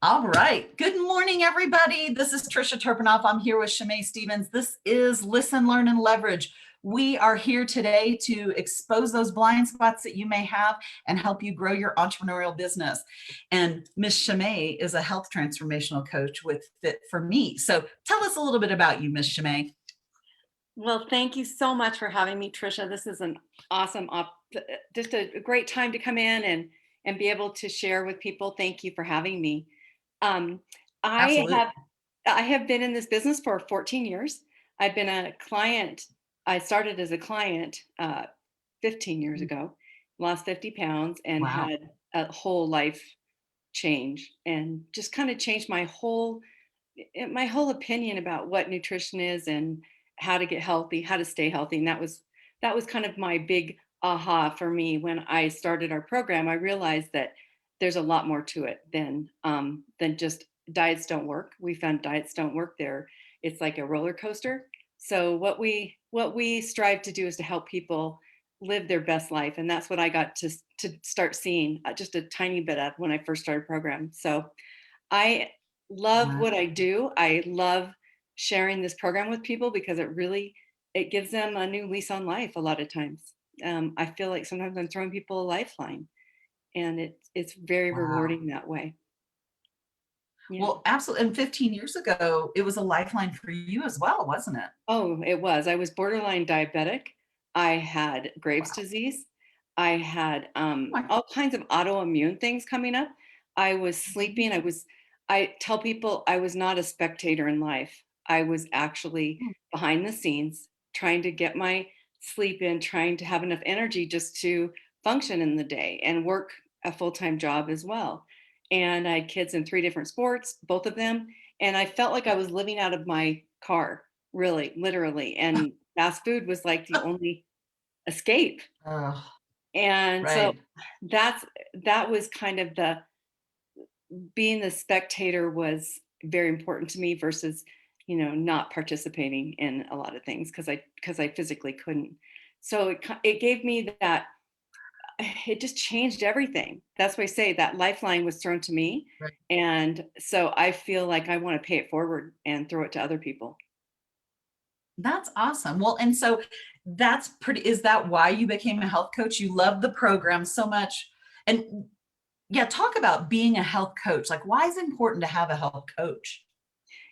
All right. Good morning, everybody. This is Trisha Turpinoff. I'm here with Chemae Stevens. This is Listen, Learn, and Leverage. We are here today to expose those blind spots that you may have and help you grow your entrepreneurial business. And Miss Chemae is a health transformational coach with Fit for Me. So tell us a little bit about you, Miss Chemae. Well, thank you so much for having me, Trisha. This is an awesome, just a great time to come in and be able to share with people. Thank you for having me. Um, I Absolutely. have I have been in this business for 14 years. I've been a client. I started as a client 15 years ago, lost 50 pounds, and Wow. had a whole life change, and just kind of changed my whole opinion about what nutrition is and how to get healthy, how to stay healthy. And that was kind of my big aha for me when I started our program. I realized that there's a lot more to it than just diets don't work. We found diets don't work there. It's like a roller coaster. So what we strive to do is to help people live their best life, and that's what I got to start seeing just a tiny bit of when I first started program. So I love Wow. what I do. I love sharing this program with people because it gives them a new lease on life a lot of times. I feel like sometimes I'm throwing people a lifeline, and it's very Wow. rewarding that way. Yeah. Well, absolutely. And 15 years ago, it was a lifeline for you as well, wasn't it? Oh, it was. I was borderline diabetic. I had Graves' Wow. disease. I had My all kinds of autoimmune things coming up. I was sleeping. I tell people I was not a spectator in life. I was actually behind the scenes trying to get my sleep in, trying to have enough energy just to function in the day and work a full-time job as well. And I had kids in three different sports, both of them. And I felt like I was living out of my car, really, literally. And fast food was like the only escape. Oh, And so right. that's that was kind of the being the spectator was very important to me versus, not participating in a lot of things because I physically couldn't. So it gave me that it just changed everything. That's why I say that lifeline was thrown to me. Right. And so I feel like I want to pay it forward and throw it to other people. That's awesome. Well, and so is that why you became a health coach? You love the program so much. And yeah, talk about being a health coach. Like, why is it important to have a health coach?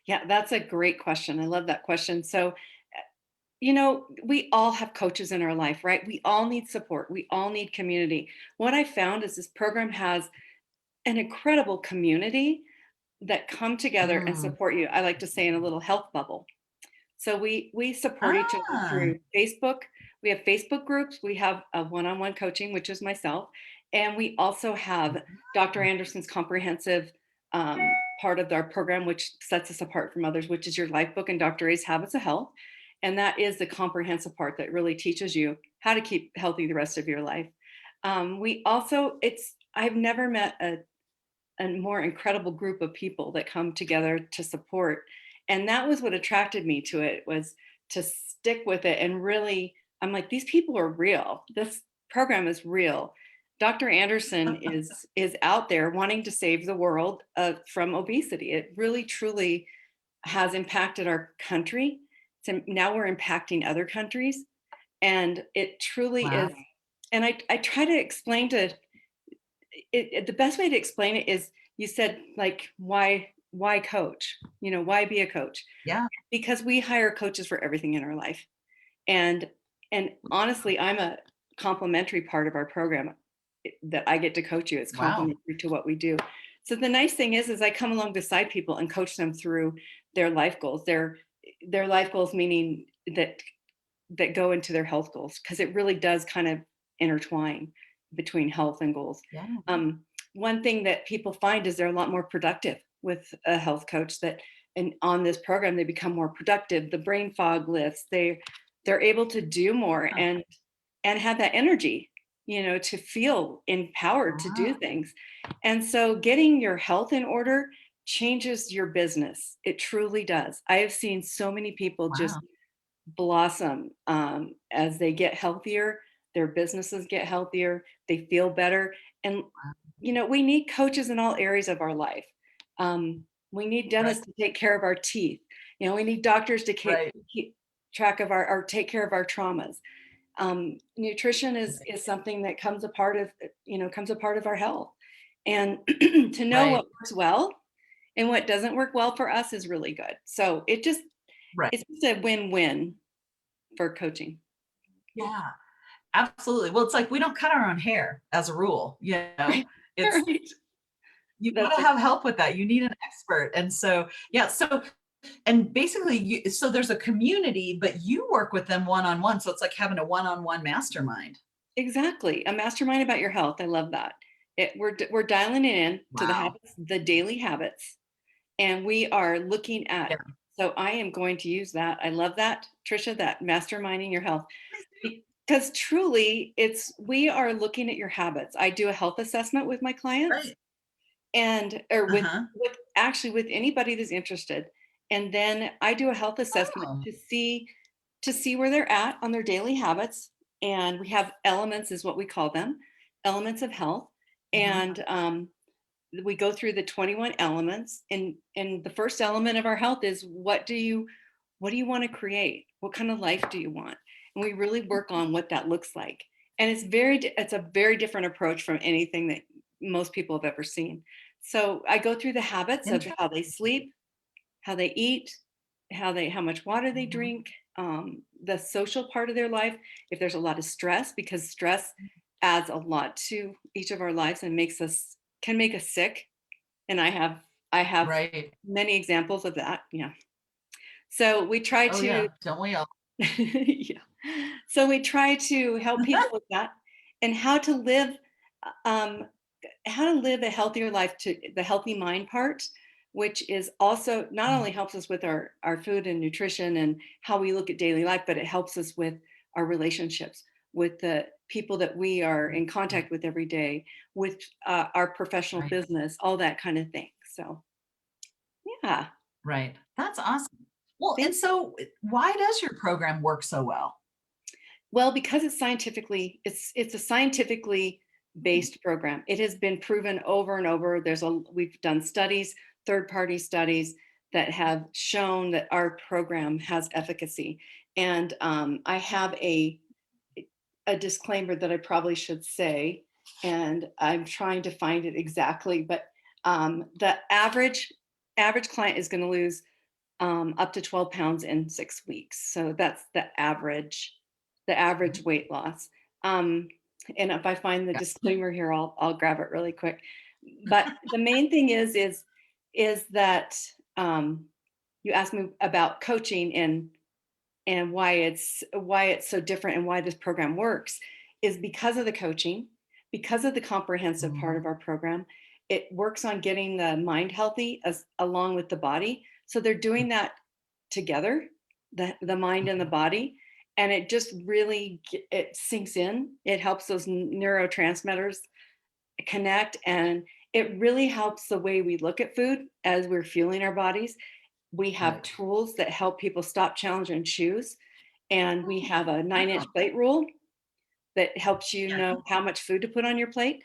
Yeah, that's a great question. I love that question. So, we all have coaches in our life, right? We all need support. We all need community. What I found is this program has an incredible community that come together and Mm. support you. I like to say in a little health bubble. So we support each other Ah, through Facebook. We have Facebook groups. We have a one-on-one coaching, which is myself, and we also have Dr. Anderson's comprehensive part of our program, which sets us apart from others, which is your life book and Dr. A's Habits of Health, and that is the comprehensive part that really teaches you how to keep healthy the rest of your life. We also, it's I've never met a more incredible group of people that come together to support, and that was what attracted me to it, was to stick with it. And really, I'm like, these people are real. This program is real. Dr. Anderson is out there wanting to save the world from obesity. It really truly has impacted our country. So now we're impacting other countries, and it truly wow. is. And I try to explain to the best way to explain it is, you said, like, why coach, why be a coach? Yeah. Because we hire coaches for everything in our life. And and honestly, I'm a complimentary part of our program. That I get to coach you, it's Wow. complimentary to what we do. So the nice thing is I come along beside people and coach them through their life goals, their life goals, meaning that go into their health goals, because it really does kind of intertwine between health and goals. Yeah. One thing that people find is they're a lot more productive with a health coach, and on this program they become more productive. The brain fog lifts. They're able to do more and have that energy, to feel empowered to do Wow. things. And so getting your health in order changes your business. It truly does. I have seen so many people just Wow. blossom as they get healthier. Their businesses get healthier. They feel better. And we need coaches in all areas of our life. We need Right. dentists to take care of our teeth. You know, we need doctors to Right. keep track of our, or take care of our traumas. Nutrition is something that comes a part of, comes a part of our health. And to know Right. what works well and what doesn't work well for us is really good. So Right. it's just a win-win for coaching. Yeah. Absolutely. Well, it's like we don't cut our own hair as a rule, you know? Right. It's Right. you That's gotta have help with that. You need an expert. And so, yeah, so and basically so there's a community, but you work with them one-on-one. So it's like having a one-on-one mastermind. exactly. A mastermind about your health. I love that. We're dialing it in to the Wow. habits, the daily habits, and we are looking at. Yeah. So I am going to use that. I love that, Trisha. That masterminding your health, because truly, we are looking at your habits. I do a health assessment with my clients, Right. and or Uh-huh. with actually with anybody that's interested, and then I do a health assessment Oh. to see where they're at on their daily habits. And we have elements, is what we call them, elements of health. Mhm. And we go through the 21 elements. And the first element of our health is, what do you want to create? What kind of life do you want? And we really work on what that looks like. And it's a very different approach from anything that most people have ever seen. So I go through the habits of how they Interesting. sleep, how they eat, how much water they Mhm. drink, the social part of their life. If there's a lot of stress, because stress adds a lot to each of our lives and can make us sick. And I have Right. many examples of that. Yeah. So we try Oh to yeah. Don't we all? yeah. So we try to help people with that, and um, how to live a healthier life, to the healthy mind part, which is also not Mhm. only helps us with our food and nutrition and how we look at daily life, but it helps us with our relationships, with the people that we are in Mhm. contact with every day, with our professional Right. business, all that kind of thing. So yeah. Right. That's awesome. Well, and Thank so why does your program work so well? Well, because it's a scientifically Mm. based program. It has been proven over and over. We've done studies, third-party studies that have shown that our program has efficacy. And I have a disclaimer that I probably should say, and I'm trying to find it exactly, but the average client is going to lose up to 12 pounds in 6 weeks. So that's the average Mhm. weight loss. Um, and if I find the Yeah. disclaimer here, I'll grab it really quick. But the main thing is that you asked me about coaching and why it's so different and why this program works is because of the coaching, because of the comprehensive part Mhm. of our program. It works on getting the mind healthy as along with the body. So they're doing that together, the mind and the Mhm. body, and it just really it sinks in. It helps those neurotransmitters connect, and it really helps the way we look at food as we're fueling our bodies. We have Right. tools that help people stop, challenge, and choose. And we have a 9 inch Oh, plate rule that helps you yeah. know how much food to put on your plate,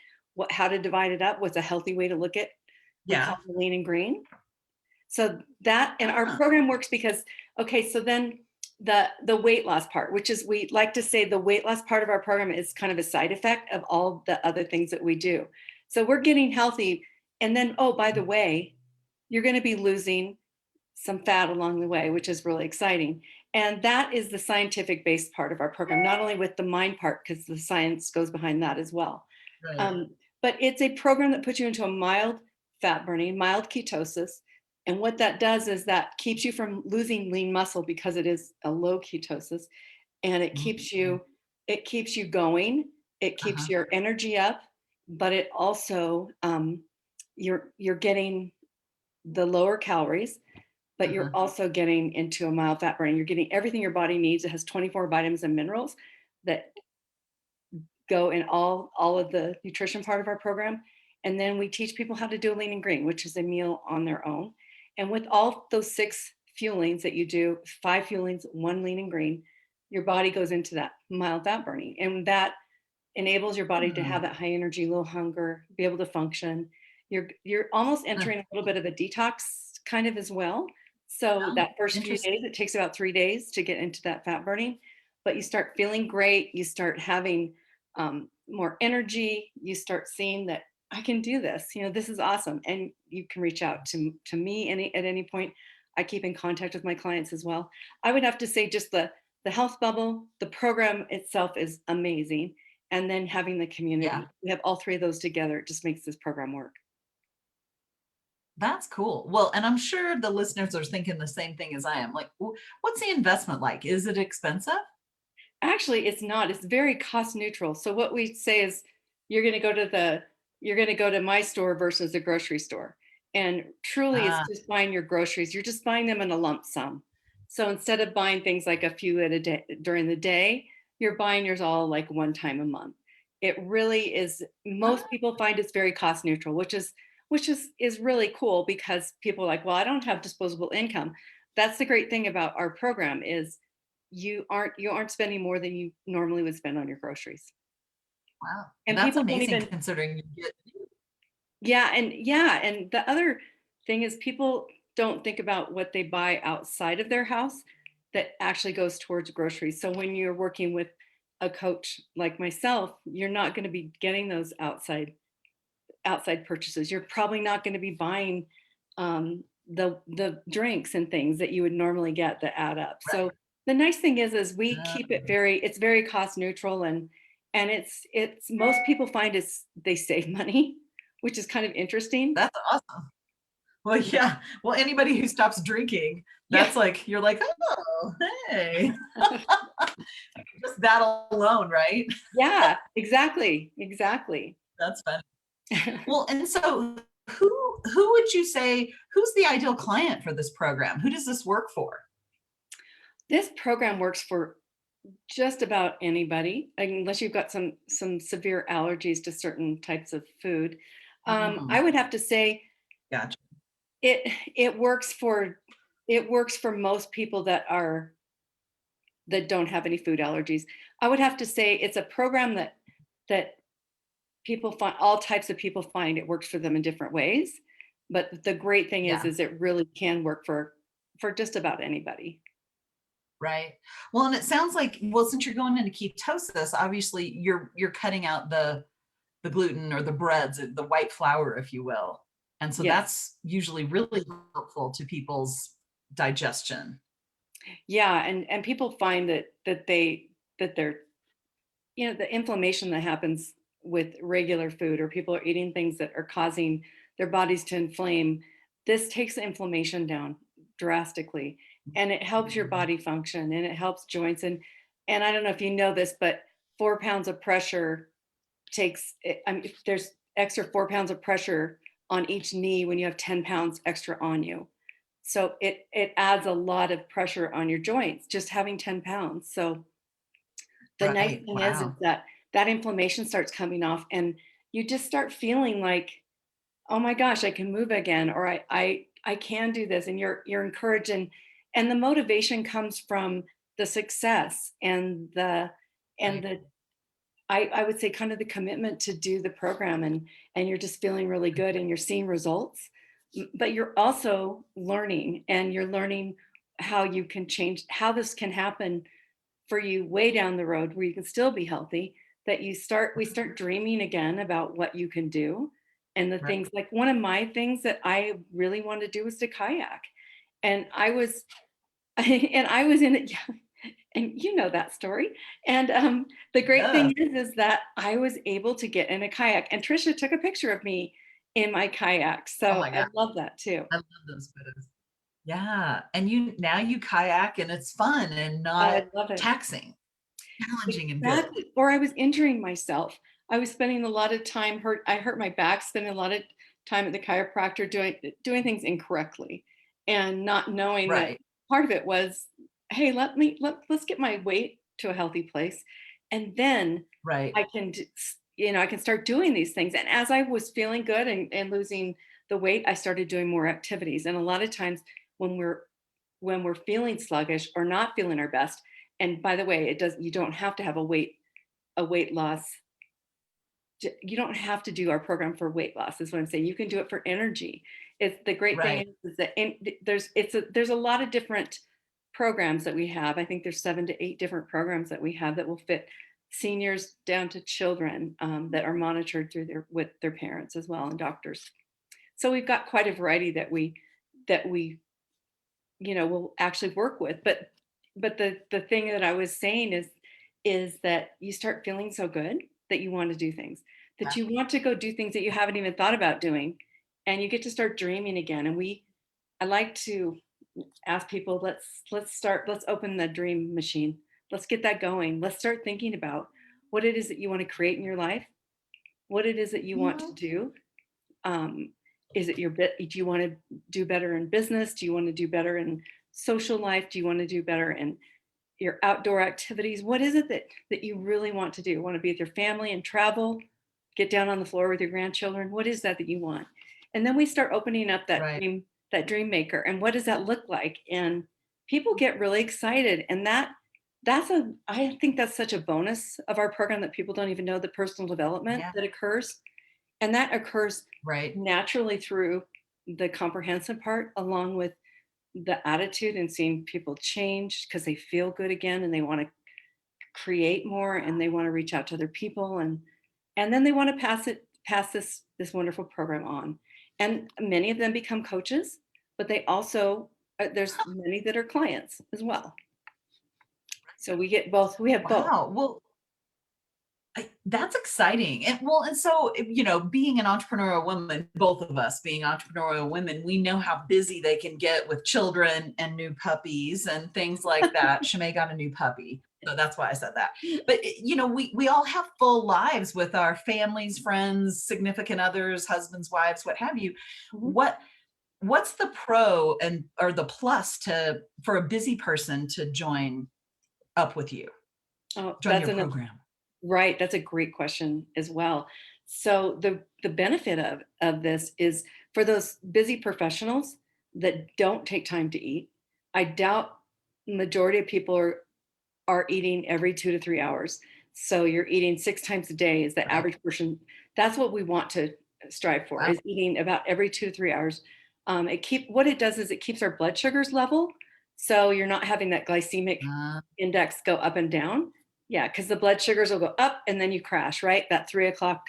how to divide it up, what's a healthy way to look at. We call Yeah. it lean and green. So that, and our Ah, program works because, okay, so then the weight loss part, which is, we like to say the weight loss part of our program is kind of a side effect of all the other things that we do. So we're getting healthy, and then, oh, by the way, you're going to be losing some fat along the way, which is really exciting. And that is the scientific based part of our program, not only with the mind part, because the science goes behind that as well. right. Um, but it's a program that puts you into a mild fat burning, mild ketosis. And what that does is that keeps you from losing lean muscle, because it is a low ketosis, and Mhm. it keeps you going. It keeps Uh-huh. your energy up, but it also you're getting the lower calories, but you're Uh-huh. also getting into a mild fat burning. You're getting everything your body needs. It has 24 vitamins and minerals that go in all of the nutrition part of our program. And then we teach people how to do a lean and green, which is a meal on their own. And with all those 6 fuelings that you do, 5 fuelings, 1 lean and green, your body goes into that mild fat burning. And that enables your body to Hmm. have that high energy, low hunger, be able to function. you're almost entering a little bit of a detox kind of as well. So Oh, that first few interesting. days, it takes about 3 days to get into that fat burning, but you start feeling great. You start having more energy. You start seeing that I can do this. This is awesome. And you can reach out to me at any point. I keep in contact with my clients as well. I would have to say just the health bubble, the program itself is amazing. And then having the Yeah, community. We have all three of those together. It just makes this program work. that's cool. Well, and I'm sure the listeners are thinking the same thing as I am. Like, what's the investment like? Is it expensive? Actually, it's not. It's very cost neutral. So what we say is you're going to go to the you're going to go to my store versus the grocery store. And truly it's Ah, just buying your groceries. You're just buying them in a lump sum. So instead of buying things like a few at a day during the day, you're buying yours all like one time a month. It really is most ah, people find it's very cost neutral, which is really cool because people are like, well, I don't have disposable income. That's the great thing about our program is you aren't spending more than you normally would spend on your groceries. wow. And That's people don't amazing even considering you get, yeah, and the other thing is people don't think about what they buy outside of their house that actually goes towards groceries. So when you're working with a coach like myself, you're not going to be getting those outside purchases. You're probably not going to be buying the drinks and things that you would normally get that add up. right. So the nice thing is we Uh, keep it it's very cost neutral and it's most people find is they save money, which is kind of interesting. that's awesome. Well, yeah. Well, anybody who stops drinking, Yeah. that's like, you're like, oh, hey, just that alone, right? Yeah, exactly. That's funny. Well, and so who would you say who's the ideal client for this program? Who does this work for? This program works for just about anybody, unless you've got some severe allergies to certain types of food. I Mm, would have to say gotcha. it it works for it works for most people that don't have any food allergies. I would have to say it's a program that people find all types of people find it works for them in different ways. But the great thing Yeah, is it really can work for just about anybody. right. Well, and it sounds like, well, since you're going into ketosis, obviously you're cutting out the gluten or the breads, the white flour, if you will. And so Yes. that's usually really helpful to people's digestion. Yeah, and people find that they're the inflammation that happens with regular food or people are eating things that are causing their bodies to inflame, this takes the inflammation down drastically and it helps your Mhm. body function and it helps joints and I don't know if you know this, but 4 pounds of pressure I mean, if there's extra 4 pounds of pressure on each knee when you have 10 pounds extra on you. So it adds a lot of pressure on your joints just having 10 pounds. So the nice Right. thing is Wow. that that inflammation starts coming off and you just start feeling like, oh my gosh, I can move again, or I can do this. And you're encouraged and the motivation comes from the success and Right. the I would say kind of the commitment to do the program and you're just feeling really good and you're seeing results. But you're also learning and you're learning how you can change how this can happen for you way down the road where you can still be healthy, that we start dreaming again about what you can do and the Right. things like one of my things that I really wanted to do was to kayak. And I was and I was in it, yeah, and you know that story. And the great Yeah. thing is that I was able to get in a kayak and Trisha took a picture of me in my kayak. Oh So my I God. love that too. I love those photos. Yeah. And you now you kayak and it's fun and not I love it. taxing, challenging and good. Exactly, or I was injuring myself. I was spending a lot of time I hurt my back, spending a lot of time at the chiropractor doing things incorrectly and not knowing that Right. part of it was, hey, let's get my weight to a healthy place. And then Right. I can, I can start doing these things. And as I was feeling good and losing the weight, I started doing more activities. And a lot of times when we're feeling sluggish or not feeling our best, and by the way, you don't have to have a weight loss you don't have to do our program for weight loss is what I'm saying. You can do it for energy. It's the great Right. thing is that there's a lot of different programs that we have. I think there's 7 to 8 different programs that we have that will fit seniors down to children that are monitored through with their parents as well and doctors. So we've got quite a variety that we will actually work with. But the thing that I was saying is that you start feeling so good that you want to do things, that Yeah. you want to go do things that you haven't even thought about doing, and you get to start dreaming again. And I like to ask people, let's open the dream machine. Let's get that going. Let's start thinking about what it is that you want to create in your life, what it is that you want to Mhm. do. Um, is it do you want to do better in business? Do you want to do better in social life? Do you want to do better in your outdoor activities? What is it that you really want to do? Want to be with your family and travel, get down on the floor with your grandchildren? What is that you want? And then we start opening up Right. that dream maker. And what does that look like? And people get really excited. And I think that's such a bonus of our program that people don't even know, the personal development Yeah. that occurs. And that occurs Right. naturally through the comprehensive part, along with the attitude and seeing people change because they feel good again and they want to create more and they want to reach out to other people, and then they want to pass this wonderful program on. And many of them become coaches, but they also there's many that are clients as well. So we have both. Wow. Well, that's exciting. And so, being an entrepreneurial woman, both of us being entrepreneurial women, we know how busy they can get with children and new puppies and things like that. Chemae got a new puppy. So that's why I said that. But we all have full lives with our families, friends, significant others, husbands, wives, what have you. Mhm. What what's the pro and or the plus to for a busy person to join up with you, Oh, join your program? right. That's a great question as well. So the benefit of this is for those busy professionals that don't take time to eat. I doubt majority of people are eating every 2 to 3 hours. So you're eating 6 times a day is the Right. average person. That's what we want to strive for, Wow. is eating about every 2 to 3 hours. What it does is it keeps our blood sugars level. So you're not having that glycemic Uh, index go up and down. Yeah, because the blood sugars will go up and then you crash, right? That 3 o'clock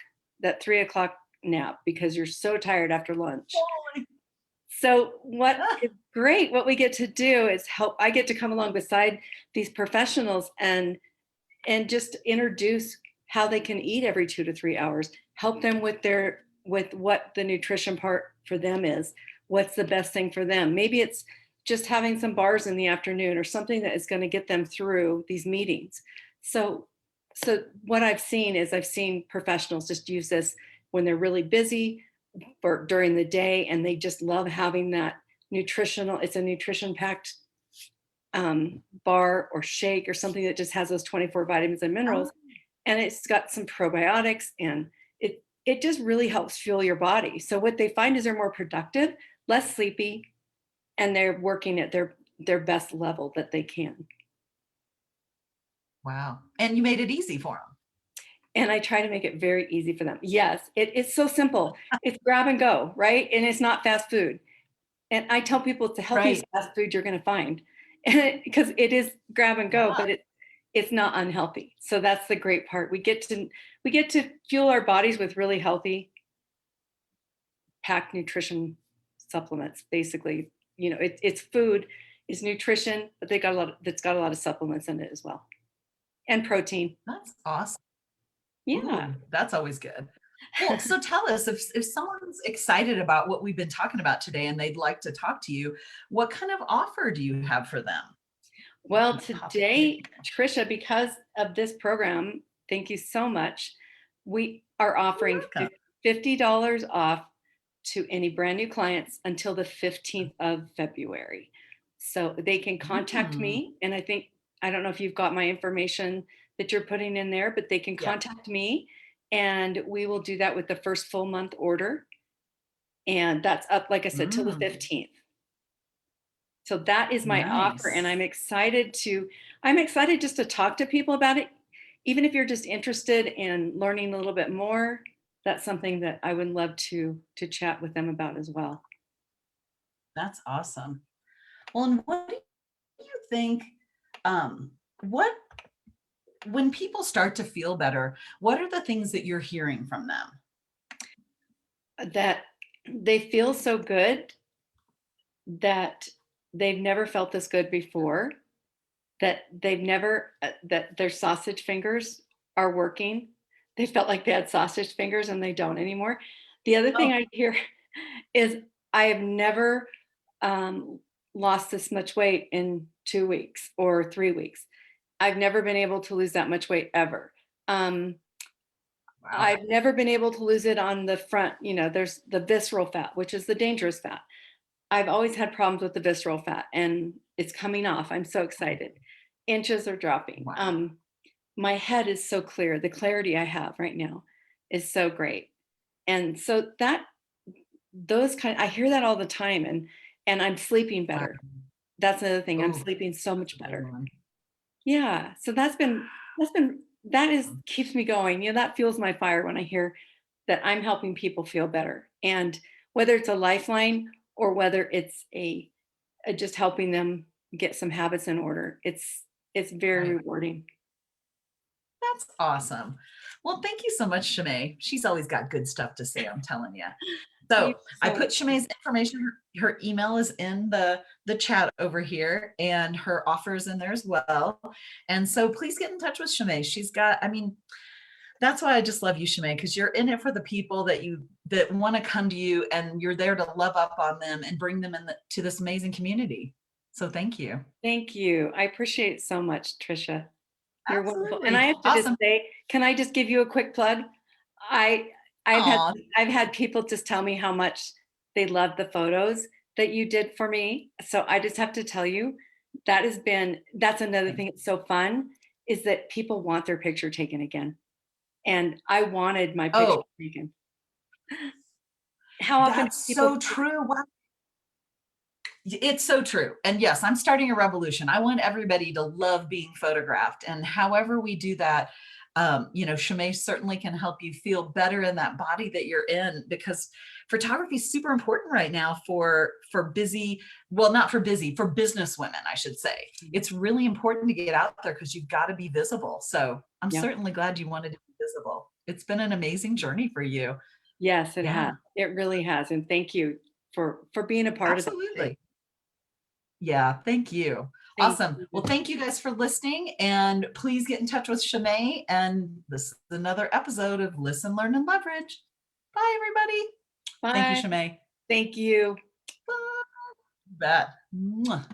nap because you're so tired after lunch. Totally. So what is great, what we get to do is I get to come along beside these professionals and just introduce how they can eat every 2 to 3 hours, help them with what the nutrition part for them is, what's the best thing for them. Maybe it's just having some bars in the afternoon or something that is going to get them through these meetings. So so what I've seen professionals just use this when they're really busy for during the day, and they just love having that it's a nutrition packed bar or shake or something that just has those 24 vitamins and Oh, minerals, and it's got some probiotics, and it just really helps fuel your body. So what they find is they're more productive, less sleepy, and they're working at their best level that they can. wow. And you made it easy for them. And I try to make it very easy for them. Yes, it's so simple. It's grab and go, right? And it's not fast food. And I tell people it's the healthiest Right. fast food you're going to find because it is grab and go, Yeah. but it's not unhealthy. So that's the great part. We get to fuel our bodies with really healthy packed nutrition supplements. Basically, it's food, is nutrition, but that's got a lot of supplements in it as well, and protein. That's awesome. Yeah. Ooh, that's always good. Well, so tell us if someone's excited about what we've been talking about today and they'd like to talk to you, what kind of offer do you have for them? What Well, kind of pop quiz? today, Trisha, because of this program, thank you so much. We are You're offering welcome. $50 off to any brand new clients until the 15th of February. So they can contact Mm, me. And I don't know if you've got my information that you're putting in there, but they can yeah. contact me and we will do that with the first full month order. And that's up, like I said, till the Mm, 15th. So that is my offer, and nice. I'm excited just to talk to people about it. even if you're just interested in learning a little bit more, that's something that I would love to chat with them about as well. That's awesome. Well, and what do you think, what when people start to feel better, what are the things that you're hearing from them? That they feel so good that they've never felt this good before, that they've never, that their sausage fingers are working. They felt like they had sausage fingers and they don't anymore. The other thing Oh, I hear is I have never um, lost this much weight in 2 weeks or 3 weeks. I've never been able to lose that much weight ever. Um, wow. I've never been able to lose it on the front. There's the visceral fat, which is the dangerous fat. I've always had problems with the visceral fat and it's coming off. I'm so excited. Inches are dropping. Wow. My head is so clear. The clarity I have right now is so great. And so I hear that all the time, and I'm sleeping Wow. better. That's another thing. I'm Oh, sleeping so much that's a good better. one. Yeah. So that is keeps me going. That fuels my fire when I hear that I'm helping people feel better. And whether it's a lifeline or whether it's a just helping them get some habits in order, it's very Right. rewarding. That's awesome. Well, thank you so much, Chemae. She's always got good stuff to say, I'm telling you. Thank So you I so put much. Chemae's information, her email is in the chat over here, and her offer is in there as well. And so please get in touch with Chemae. She's got, I mean, that's why I just love you, Chemae, because you're in it for the people that want to come to you, and you're there to love up on them and bring them to this amazing community. So thank you. Thank you. I appreciate it so much, Trisha. You're wonderful. And I Absolutely. have to just Awesome. say, can I just give you a quick plug? I I've had Aw, I've had people just tell me how much they love the photos that you did for me. So I just have to tell you, that's another thing that's so fun, is that people want their picture taken again. And I wanted my picture oh, taken. How often do that's people so true. Wow. It's so true. And yes, I'm starting a revolution. I want everybody to love being photographed. And however we do that, Chemae certainly can help you feel better in that body that you're in, because photography is super important right now for busy, well, not for busy, for business women, I should say. It's really important to get out there because you've got to be visible. So I'm Yeah. certainly glad you wanted to be visible. It's been an amazing journey for you. Yes, it Yeah, has. It really has. And thank you for being a part of it today. absolutely. Yeah, thank you. Thank Awesome. Well, you. thank you guys for listening, and please get in touch with Chemae. And this is another episode of Listen, Learn, and Leverage. Bye, everybody. Thank you, Bye. Chemae. Thank you. Bye. You bet. Mwah.